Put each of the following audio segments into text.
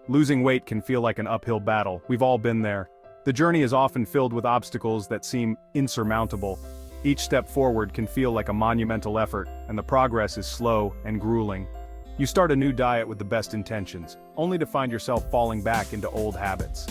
Losing weight can feel like an uphill battle. We've all been there. The journey is often filled with obstacles that seem insurmountable. Each step forward can feel like a monumental effort, and the progress is slow and grueling. You start a new diet with the best intentions, only to find yourself falling back into old habits.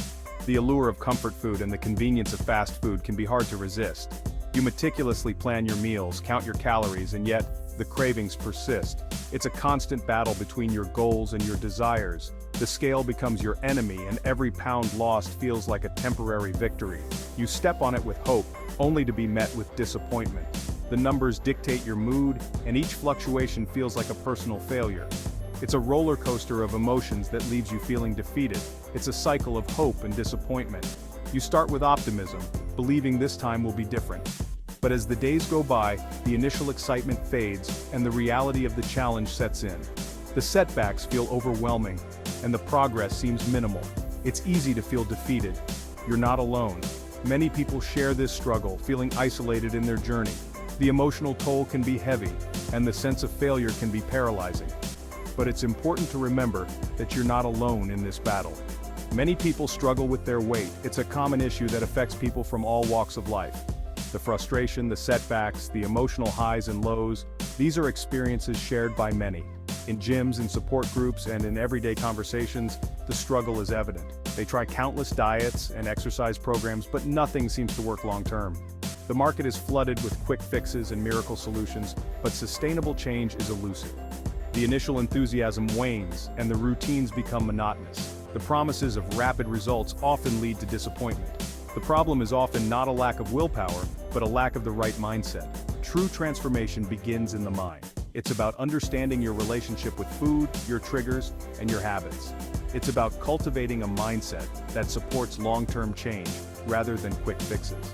The allure of comfort food and the convenience of fast food can be hard to resist. You meticulously plan your meals, count your calories, and yet, the cravings persist. It's a constant battle between your goals and your desires. The scale becomes your enemy, and every pound lost feels like a temporary victory. You step on it with hope, only to be met with disappointment. The numbers dictate your mood, and each fluctuation feels like a personal failure. It's a roller coaster of emotions that leaves you feeling defeated. It's a cycle of hope and disappointment. You start with optimism, believing this time will be different. But as the days go by, the initial excitement fades, and the reality of the challenge sets in. The setbacks feel overwhelming, and the progress seems minimal. It's easy to feel defeated. You're not alone. Many people share this struggle, feeling isolated in their journey. The emotional toll can be heavy, and the sense of failure can be paralyzing. But it's important to remember that you're not alone in this battle. Many people struggle with their weight. It's a common issue that affects people from all walks of life. The frustration, the setbacks, the emotional highs and lows, these are experiences shared by many. In gyms and support groups and in everyday conversations, the struggle is evident. They try countless diets and exercise programs, but nothing seems to work long-term. The market is flooded with quick fixes and miracle solutions, but sustainable change is elusive. The initial enthusiasm wanes, and the routines become monotonous. The promises of rapid results often lead to disappointment. The problem is often not a lack of willpower, but a lack of the right mindset. True transformation begins in the mind. It's about understanding your relationship with food, your triggers, and your habits. It's about cultivating a mindset that supports long-term change, rather than quick fixes.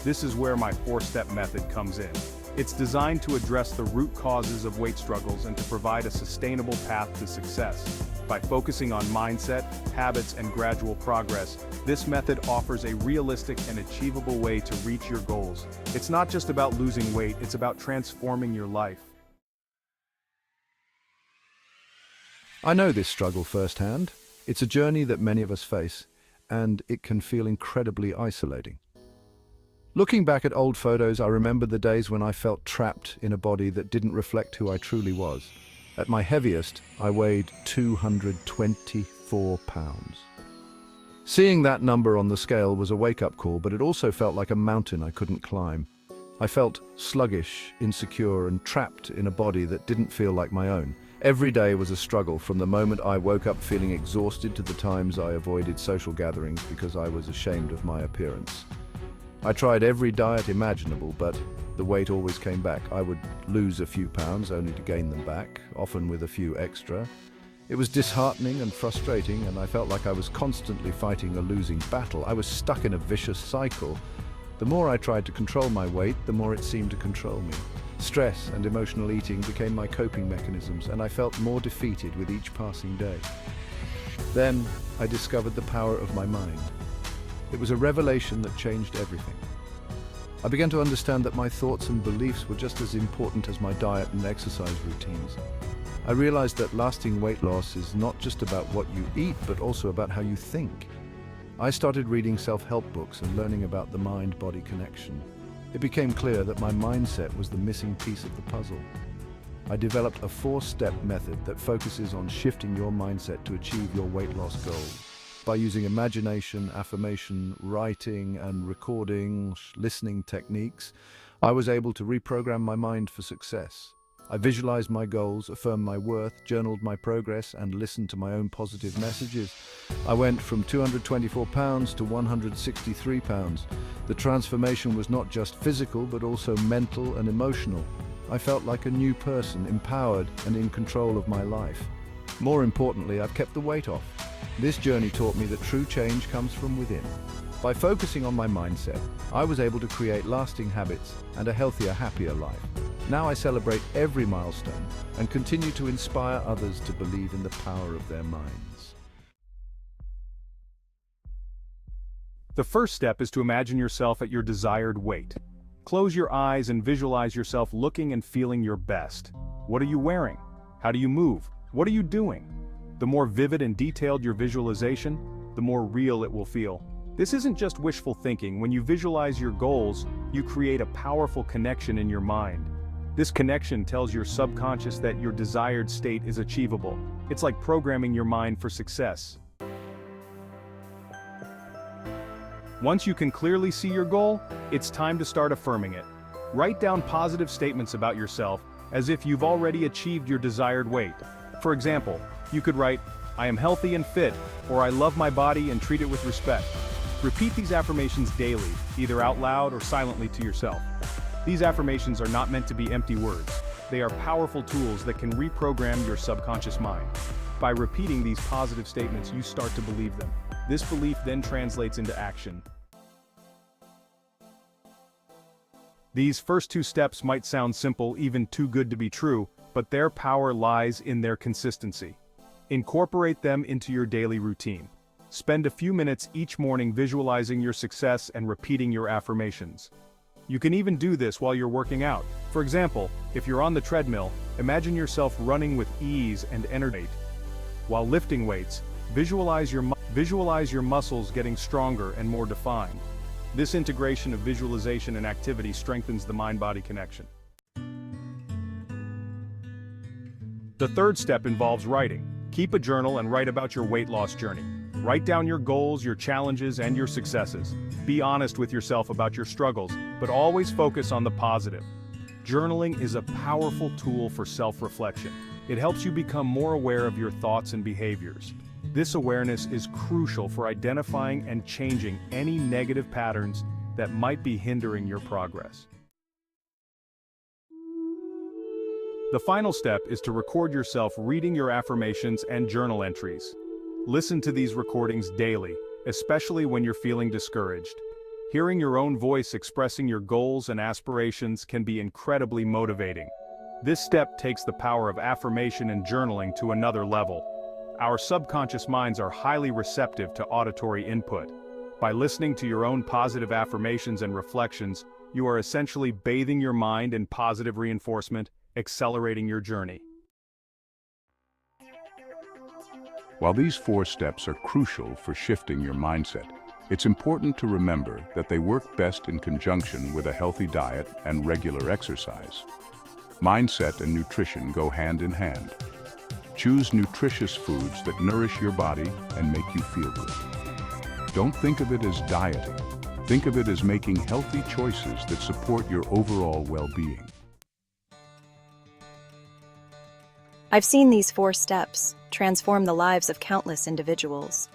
This is where my 4-step method comes in. It's designed to address the root causes of weight struggles and to provide a sustainable path to success. By focusing on mindset, habits, and gradual progress, this method offers a realistic and achievable way to reach your goals. It's not just about losing weight, it's about transforming your life. I know this struggle firsthand. It's a journey that many of us face, and it can feel incredibly isolating. Looking back at old photos, I remember the days when I felt trapped in a body that didn't reflect who I truly was. At my heaviest, I weighed 224 pounds. Seeing that number on the scale was a wake-up call, but it also felt like a mountain I couldn't climb. I felt sluggish, insecure, and trapped in a body that didn't feel like my own. Every day was a struggle, from the moment I woke up feeling exhausted to the times I avoided social gatherings because I was ashamed of my appearance. I tried every diet imaginable, but the weight always came back. I would lose a few pounds only to gain them back, often with a few extra. It was disheartening and frustrating, and I felt like I was constantly fighting a losing battle. I was stuck in a vicious cycle. The more I tried to control my weight, the more it seemed to control me. Stress and emotional eating became my coping mechanisms, and I felt more defeated with each passing day. Then I discovered the power of my mind. It was a revelation that changed everything. I began to understand that my thoughts and beliefs were just as important as my diet and exercise routines. I realized that lasting weight loss is not just about what you eat, but also about how you think. I started reading self-help books and learning about the mind-body connection. It became clear that my mindset was the missing piece of the puzzle. I developed a 4-step method that focuses on shifting your mindset to achieve your weight loss goals. By using imagination, affirmation, writing and recording, listening techniques, I was able to reprogram my mind for success. I visualized my goals, affirmed my worth, journaled my progress, and listened to my own positive messages. I went from 224 pounds to 163 pounds. The transformation was not just physical, but also mental and emotional. I felt like a new person, empowered and in control of my life. More importantly, I've kept the weight off. This journey taught me that true change comes from within. By focusing on my mindset, I was able to create lasting habits and a healthier, happier life. Now I celebrate every milestone and continue to inspire others to believe in the power of their minds. The first step is to imagine yourself at your desired weight. Close your eyes and visualize yourself looking and feeling your best. What are you wearing? How do you move? What are you doing? The more vivid and detailed your visualization, the more real it will feel. This isn't just wishful thinking. When you visualize your goals, you create a powerful connection in your mind. This connection tells your subconscious that your desired state is achievable. It's like programming your mind for success. Once you can clearly see your goal, it's time to start affirming it. Write down positive statements about yourself, as if you've already achieved your desired weight. For example, you could write, "I am healthy and fit," or "I love my body and treat it with respect." Repeat these affirmations daily, either out loud or silently to yourself. These affirmations are not meant to be empty words. They are powerful tools that can reprogram your subconscious mind. By repeating these positive statements, you start to believe them. This belief then translates into action. These first two steps might sound simple, even too good to be true, but their power lies in their consistency. Incorporate them into your daily routine. Spend a few minutes each morning visualizing your success and repeating your affirmations. You can even do this while you're working out. For example, if you're on the treadmill, imagine yourself running with ease and energy. While lifting weights, visualize your muscles getting stronger and more defined. This integration of visualization and activity strengthens the mind-body connection. The third step involves writing. Keep a journal and write about your weight loss journey. Write down your goals, your challenges, and your successes. Be honest with yourself about your struggles, but always focus on the positive. Journaling is a powerful tool for self-reflection. It helps you become more aware of your thoughts and behaviors. This awareness is crucial for identifying and changing any negative patterns that might be hindering your progress. The final step is to record yourself reading your affirmations and journal entries. Listen to these recordings daily, especially when you're feeling discouraged. Hearing your own voice expressing your goals and aspirations can be incredibly motivating. This step takes the power of affirmation and journaling to another level. Our subconscious minds are highly receptive to auditory input. By listening to your own positive affirmations and reflections, you are essentially bathing your mind in positive reinforcement, accelerating your journey. While these 4 steps are crucial for shifting your mindset, it's important to remember that they work best in conjunction with a healthy diet and regular exercise. Mindset and nutrition go hand in hand. Choose nutritious foods that nourish your body and make you feel good. Don't think of it as dieting. Think of it as making healthy choices that support your overall well-being. I've seen these 4 steps transform the lives of countless individuals.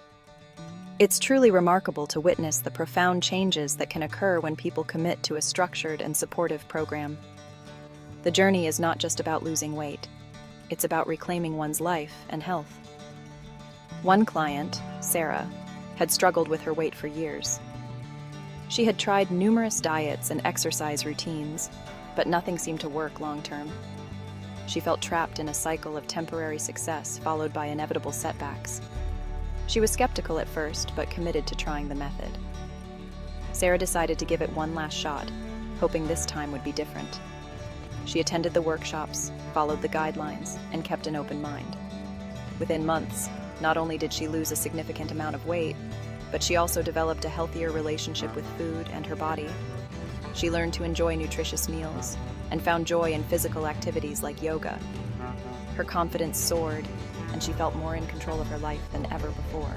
It's truly remarkable to witness the profound changes that can occur when people commit to a structured and supportive program. The journey is not just about losing weight. It's about reclaiming one's life and health. One client, Sarah, had struggled with her weight for years. She had tried numerous diets and exercise routines, but nothing seemed to work long-term. She felt trapped in a cycle of temporary success followed by inevitable setbacks. She was skeptical at first, but committed to trying the method. Sarah decided to give it one last shot, hoping this time would be different. She attended the workshops, followed the guidelines, and kept an open mind. Within months, not only did she lose a significant amount of weight, but she also developed a healthier relationship with food and her body. She learned to enjoy nutritious meals and found joy in physical activities like yoga. Her confidence soared, and she felt more in control of her life than ever before.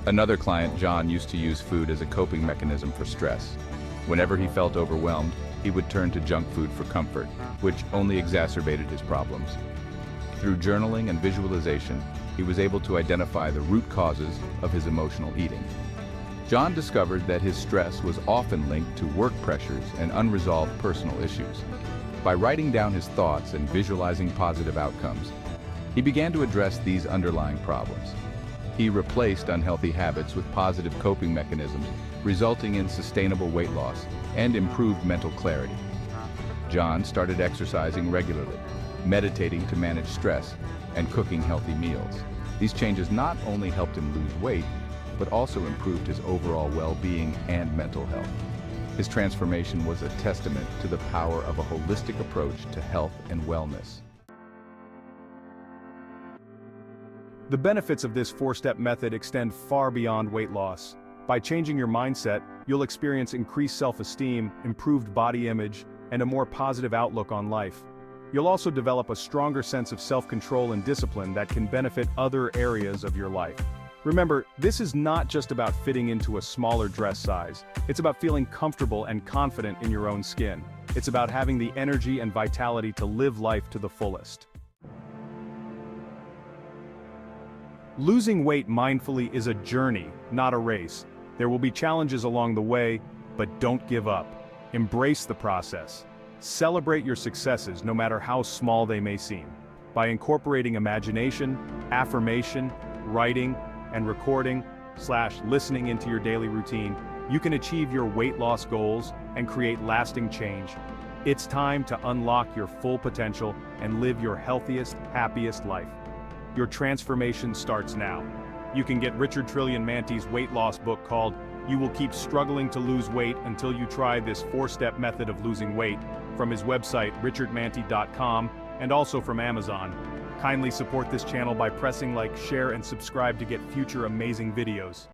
Another client, John, used to use food as a coping mechanism for stress. Whenever he felt overwhelmed, he would turn to junk food for comfort, which only exacerbated his problems. Through journaling and visualization, he was able to identify the root causes of his emotional eating. John discovered that his stress was often linked to work pressures and unresolved personal issues. By writing down his thoughts and visualizing positive outcomes, he began to address these underlying problems. He replaced unhealthy habits with positive coping mechanisms, resulting in sustainable weight loss and improved mental clarity. John started exercising regularly, meditating to manage stress, and cooking healthy meals. These changes not only helped him lose weight, but also improved his overall well-being and mental health. His transformation was a testament to the power of a holistic approach to health and wellness. The benefits of this four-step method extend far beyond weight loss. By changing your mindset, you'll experience increased self-esteem, improved body image, and a more positive outlook on life. You'll also develop a stronger sense of self-control and discipline that can benefit other areas of your life. Remember, this is not just about fitting into a smaller dress size. It's about feeling comfortable and confident in your own skin. It's about having the energy and vitality to live life to the fullest. Losing weight mindfully is a journey, not a race. There will be challenges along the way, but don't give up. Embrace the process. Celebrate your successes, no matter how small they may seem. By incorporating imagination, affirmation, writing, and recording/listening into your daily routine, you can achieve your weight loss goals and create lasting change. It's time to unlock your full potential and live your healthiest, happiest life. Your transformation starts now. You can get Richard Trillian Mante's weight loss book called "You Will Keep Struggling to Lose Weight Until You Try This 4-Step Method of Losing Weight" from his website richardmante.com and also from Amazon. Kindly support this channel by pressing like, share, and subscribe to get future amazing videos.